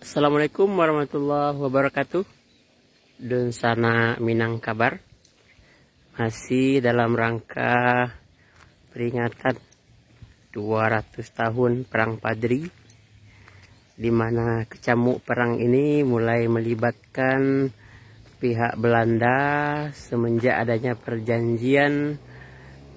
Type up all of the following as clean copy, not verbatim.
Assalamualaikum warahmatullahi wabarakatuh. Dan sana Minangkabar masih dalam rangka peringatan 200 tahun Perang Padri, di mana kecamuk perang ini mulai melibatkan pihak Belanda semenjak adanya perjanjian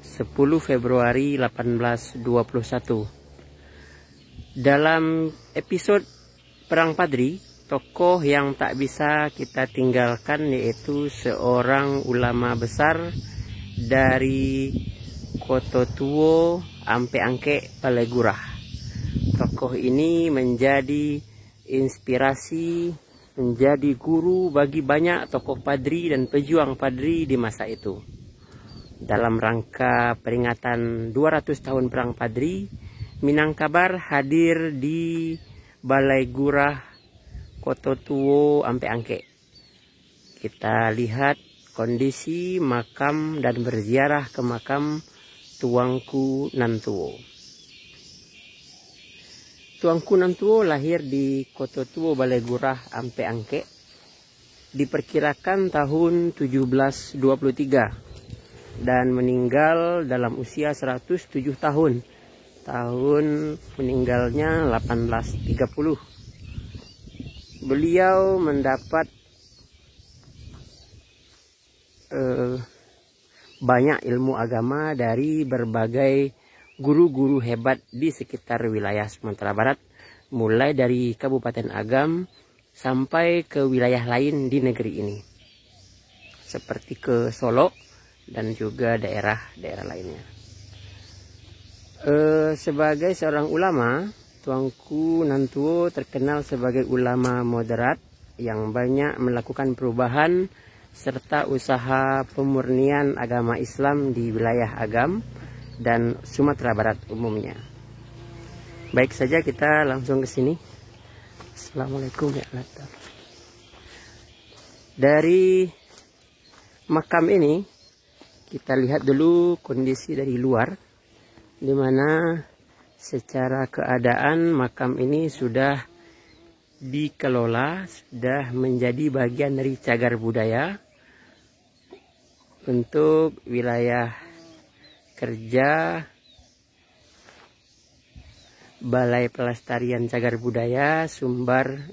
10 Februari 1821. Dalam episode Perang Padri, tokoh yang tak bisa kita tinggalkan yaitu seorang ulama besar dari Kototuo Ampe Angke Palegurah. Tokoh ini menjadi inspirasi, menjadi guru bagi banyak tokoh Padri dan pejuang Padri di masa itu. Dalam rangka peringatan 200 tahun Perang Padri, Minangkabar hadir di Balai Gurah Kototuo Ampe Angke. Kita lihat kondisi makam dan berziarah ke makam Tuanku Nantuo. Tuanku Nantuo lahir di Kototuo Balai Gurah Ampe Angke. Diperkirakan tahun 1723 dan meninggal dalam usia 107 tahun. Tahun meninggalnya 1830. Beliau mendapat banyak ilmu agama dari berbagai guru-guru hebat di sekitar wilayah Sumatera Barat, mulai dari Kabupaten Agam sampai ke wilayah lain di negeri ini, seperti ke Solo dan juga daerah-daerah lainnya. Sebagai seorang ulama, Tuanku Nantuo terkenal sebagai ulama moderat yang banyak melakukan perubahan serta usaha pemurnian agama Islam di wilayah Agam dan Sumatera Barat umumnya. Baik saja, kita langsung ke sini. Assalamualaikum warahmatullahi wabarakatuh. Dari makam ini kita lihat dulu kondisi dari luar, di mana secara keadaan makam ini sudah dikelola, sudah menjadi bagian dari cagar budaya untuk wilayah kerja Balai Pelestarian Cagar Budaya Sumbar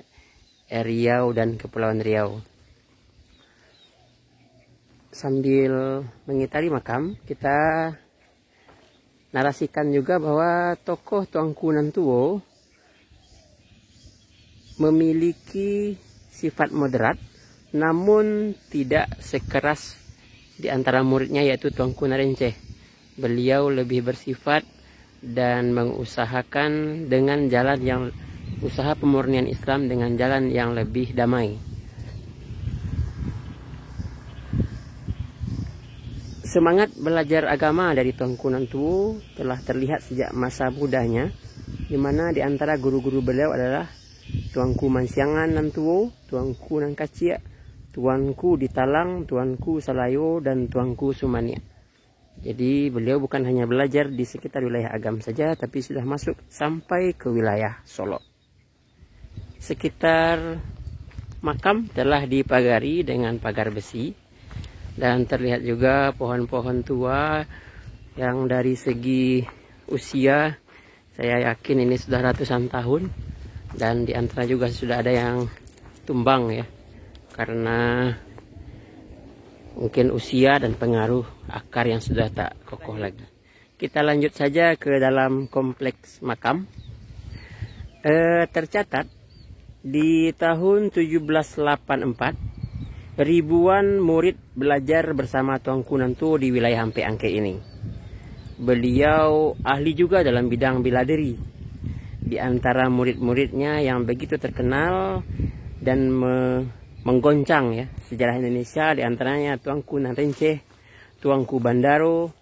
Riau dan Kepulauan Riau. Sambil mengitari makam, kita narasikan juga bahwa tokoh Tuanku Nantuo memiliki sifat moderat, namun tidak sekeras di antara muridnya yaitu Tuanku Narenceh. Beliau lebih bersifat dan mengusahakan dengan jalan yang usaha pemurnian Islam dengan jalan yang lebih damai. Semangat belajar agama dari Tuanku Nantuo telah terlihat sejak masa mudanya, di mana di antara guru-guru beliau adalah Tuanku Mansiangan Nantuo, Tuanku Nangkacia, Tuanku Ditalang, Tuanku Salayo, dan Tuanku Sumania. Jadi beliau bukan hanya belajar di sekitar wilayah Agam saja, tapi sudah masuk sampai ke wilayah Solo. Sekitar makam telah dipagari dengan pagar besi, dan terlihat juga pohon-pohon tua yang dari segi usia saya yakin ini sudah ratusan tahun, dan di antara juga sudah ada yang tumbang ya, karena mungkin usia dan pengaruh akar yang sudah tak kokoh lagi. Kita lanjut saja ke dalam kompleks makam. Tercatat di tahun 1784 ribuan murid belajar bersama Tuanku Nantuo di wilayah Ampe Angke ini. Beliau ahli juga dalam bidang bela diri. Di antara murid-muridnya yang begitu terkenal dan menggoncang ya sejarah Indonesia, di antaranya Tuanku Narenceh, Tuanku Bandaro,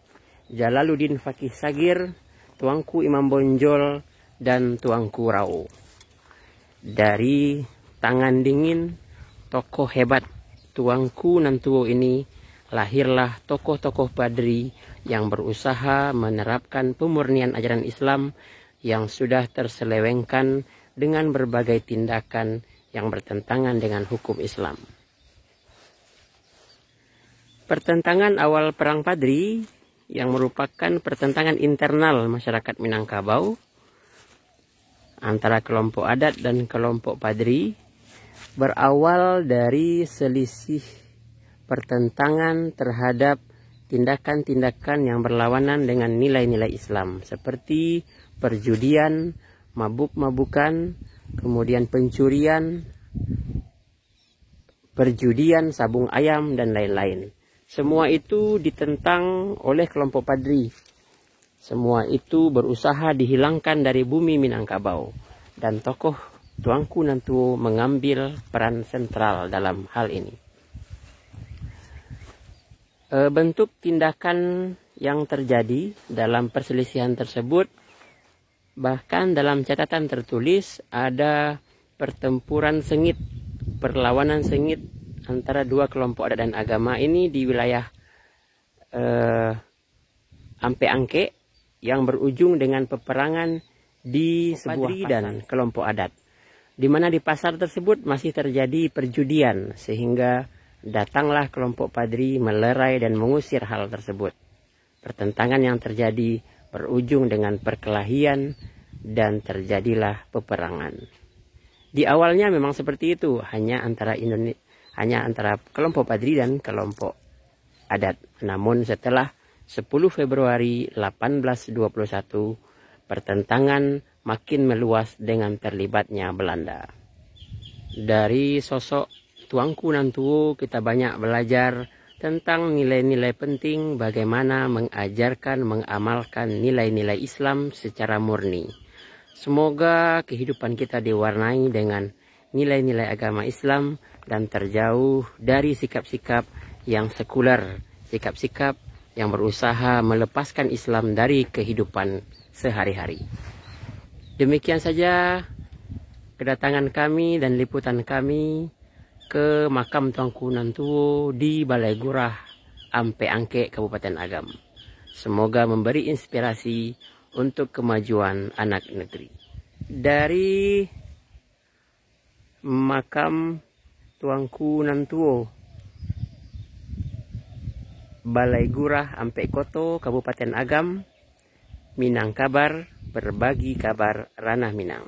Jalaluddin Fakih Sagir, Tuanku Imam Bonjol, dan Tuanku Rao. Dari tangan dingin tokoh hebat Tuanku Nantuo ini lahirlah tokoh-tokoh Padri yang berusaha menerapkan pemurnian ajaran Islam yang sudah terselewengkan dengan berbagai tindakan yang bertentangan dengan hukum Islam. Pertentangan awal Perang Padri yang merupakan pertentangan internal masyarakat Minangkabau antara kelompok adat dan kelompok Padri berawal dari selisih pertentangan terhadap tindakan-tindakan yang berlawanan dengan nilai-nilai Islam seperti perjudian, mabuk-mabukan, kemudian pencurian, perjudian, sabung ayam, dan lain-lain. Semua itu ditentang oleh kelompok Padri. Semua itu berusaha dihilangkan dari bumi Minangkabau. Dan tokoh Tuanku Nantuo mengambil peran sentral dalam hal ini. Bentuk tindakan yang terjadi dalam perselisihan tersebut, bahkan dalam catatan tertulis ada pertempuran sengit, perlawanan sengit antara dua kelompok adat dan agama ini di wilayah Ampe Angke yang berujung dengan peperangan di sebuah pasar dan kelompok adat, di mana di pasar tersebut masih terjadi perjudian, sehingga datanglah kelompok Padri melerai dan mengusir hal tersebut. Pertentangan yang terjadi berujung dengan perkelahian dan terjadilah peperangan. Di awalnya memang seperti itu, hanya antara kelompok Padri dan kelompok adat. Namun setelah 10 Februari 1821, pertentangan makin meluas dengan terlibatnya Belanda. Dari sosok Tuanku Nantuo kita banyak belajar tentang nilai-nilai penting bagaimana mengajarkan, mengamalkan nilai-nilai Islam secara murni. Semoga kehidupan kita diwarnai dengan nilai-nilai agama Islam dan terjauh dari sikap-sikap yang sekuler, sikap-sikap yang berusaha melepaskan Islam dari kehidupan sehari-hari. Demikian saja kedatangan kami dan liputan kami ke makam Tuanku Nantuo di Balai Gurah Ampe Angke, Kabupaten Agam. Semoga memberi inspirasi untuk kemajuan anak negeri. Dari makam Tuanku Nantuo, Balai Gurah Ampe Koto, Kabupaten Agam, Minangkabar, berbagi kabar ranah Minang.